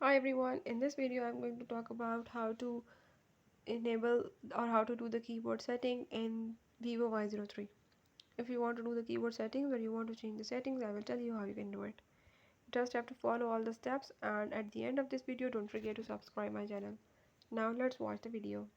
Hi everyone, in this video I'm going to talk about how to enable or how to do the keyboard setting in Vivo Y03. If you want to do the keyboard settings or you want to change the settings, I will tell you how you can do it. You just have to follow all the steps, and at the end of this video don't forget to subscribe my channel. Now let's watch the video.